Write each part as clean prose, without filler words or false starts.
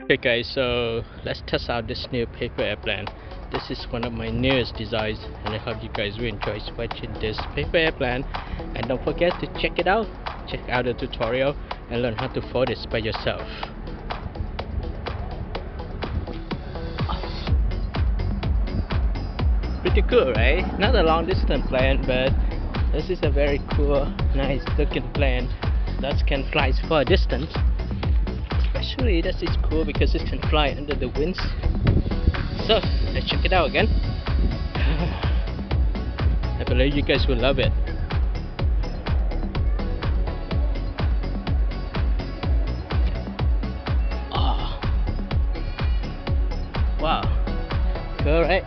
Okay guys, so let's test out this new paper airplane. This is one of my newest designs and I hope you guys will enjoy watching this paper airplane, and don't forget to check it out. Check out the tutorial and learn how to fold this by yourself. Pretty cool, right? Not a long distance plane, but this is a very cool, nice looking plane that can fly for a distance. Especially this is cool because it can fly under the winds. So let's check it out again. I believe you guys will love it. Oh, wow, cool, right?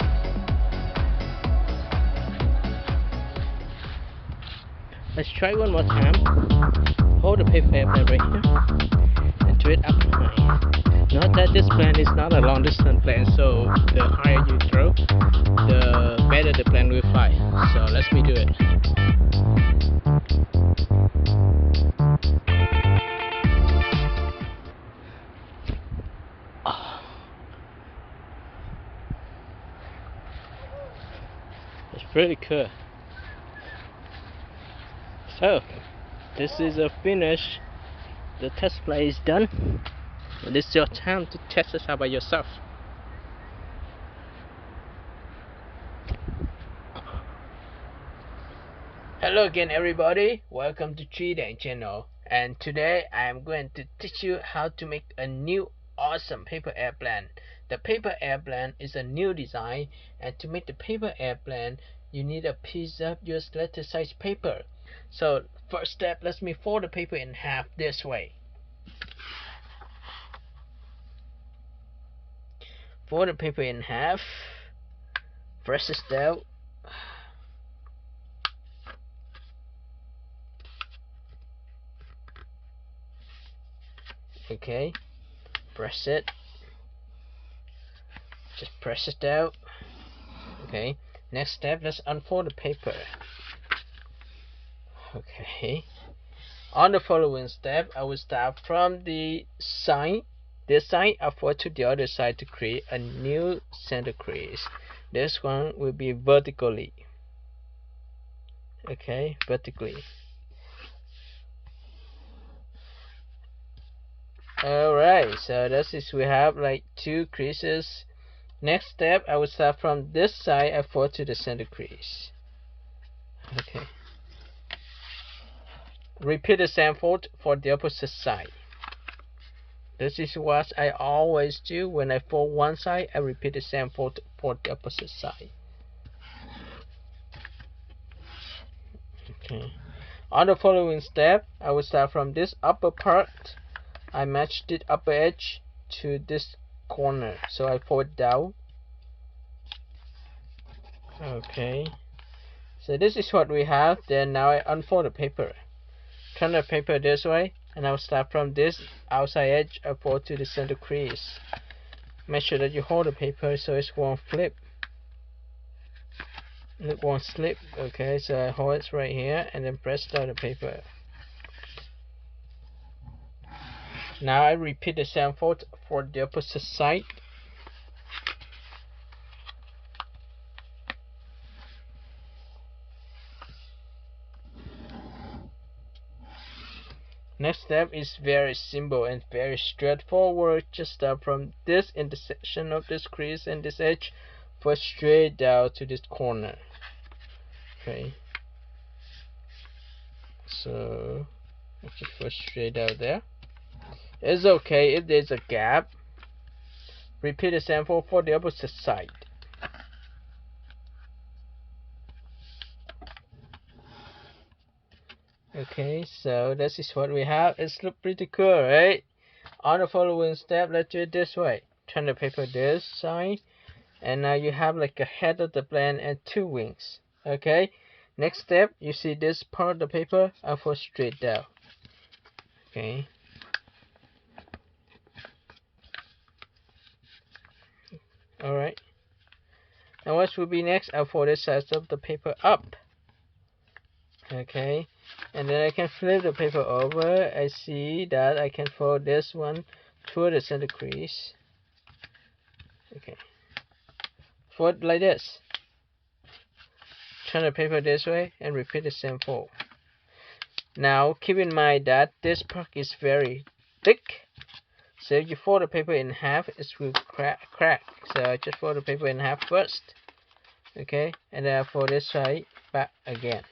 Let's try one more time. Hold the paper airplane right here and do it up high. Note that this plane is not a long distance plane, so the higher you throw, the better the plane will fly. So let me do it. Oh. It's pretty cool. So this is a finish. The test play is done. This is your time to test this out by yourself. Hello again everybody, welcome to TriKdanG channel, and today I am going to teach you how to make a new awesome paper airplane. The paper airplane is a new design, and to make the paper airplane you need a piece of your letter size paper. So first step, let me fold the paper in half this way. Fold the paper in half, press it down. Okay, press it, just press it down. Okay, next step, let's unfold the paper. Okay, on the following step I will start from the side, this side, I fold to the other side to create a new center crease. This one will be vertically. Okay, vertically. Alright, so this is, we have like two creases. Next step, I will start from this side, I fold to the center crease. Okay, repeat the same fold for the opposite side. This is what I always do. When I fold one side, I repeat the same fold for the opposite side. Okay, on the following step, I will start from this upper part. I match the upper edge to this corner, so I fold down. Okay, so this is what we have. Then now I unfold the paper, turn the paper this way, and I'll start from this outside edge. I fold to the center crease. Make sure that you hold the paper so it won't flip, it won't slip. Okay, so I hold it right here and then press down the paper. Now I repeat the same fold for the opposite side. Next step is very simple and very straightforward. Just start from this intersection of this crease and this edge, fold straight down to this corner. Okay, so just fold straight out there. It's okay if there's a gap. Repeat the same fold for the opposite side. Okay, so this is what we have. It's look pretty cool, right? On the following step, let's do it this way. Turn the paper this side, and now you have like a head of the plane and two wings. Okay, next step, you see this part of the paper, I fold straight down. Okay, alright, and what will be next? I'll fold this side of the paper up. Okay, and then I can flip the paper over. I see that I can fold this one toward the center crease. Okay. Fold like this. Turn the paper this way and repeat the same fold. Now keep in mind that this part is very thick, so if you fold the paper in half, it will crack. So I just fold the paper in half first. Okay, and then I fold this side back again.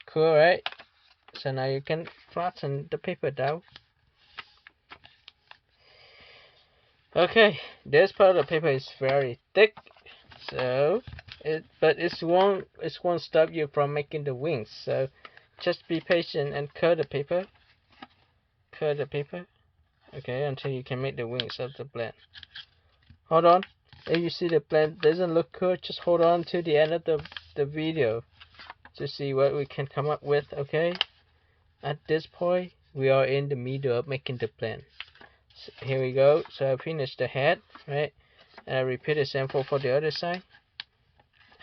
Cool, right? So now you can flatten the paper down. Okay, this part of the paper is very thick, so it won't stop you from making the wings. So just be patient and cut the paper. Cut the paper. Okay, until you can make the wings of the blend. Hold on. If you see the blend doesn't look good, just hold on to the end of the video to see what we can come up with. Okay. At this point, we are in the middle of making the blend. So here we go. So I finished the head, right? And I repeat the same for the other side.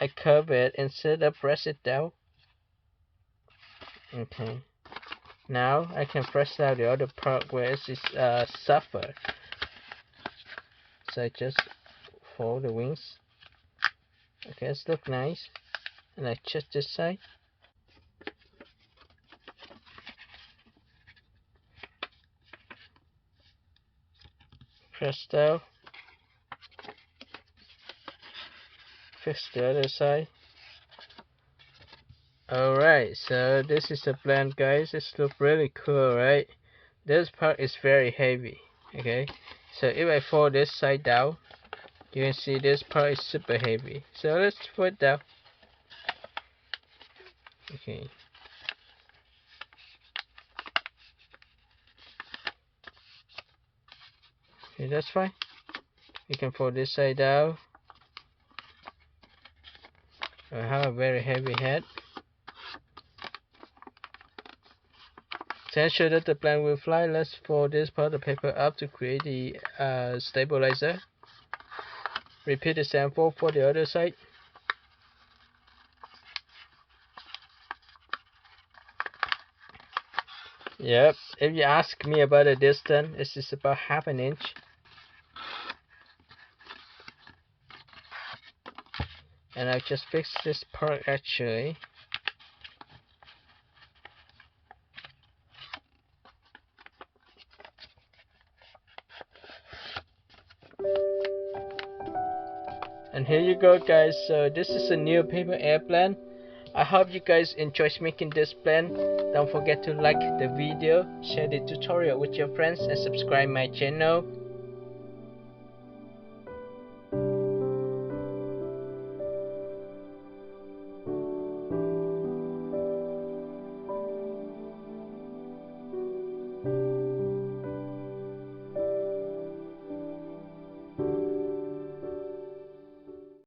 I curve it instead of press it down. Okay. Now I can press out the other part where it is suffer. So I just fold the wings. Okay, it's look nice. And I adjust this side. Press down. Fix the other side. Alright, so this is the blend, guys. This looks really cool, right? This part is very heavy. Okay, so if I fold this side down, you can see this part is super heavy. So let's put it down. Okay. Okay, that's fine. You can fold this side down. I have a very heavy head. To ensure that the blend will fly, let's fold this part of the paper up to create the stabilizer. Repeat the same fold for the other side. Yep, if you ask me about the distance, this is about ½ an inch. And I just fixed this part actually. And here you go, guys. So this is a new paper airplane. I hope you guys enjoy making this blend. Don't forget to like the video, share the tutorial with your friends, and subscribe my channel.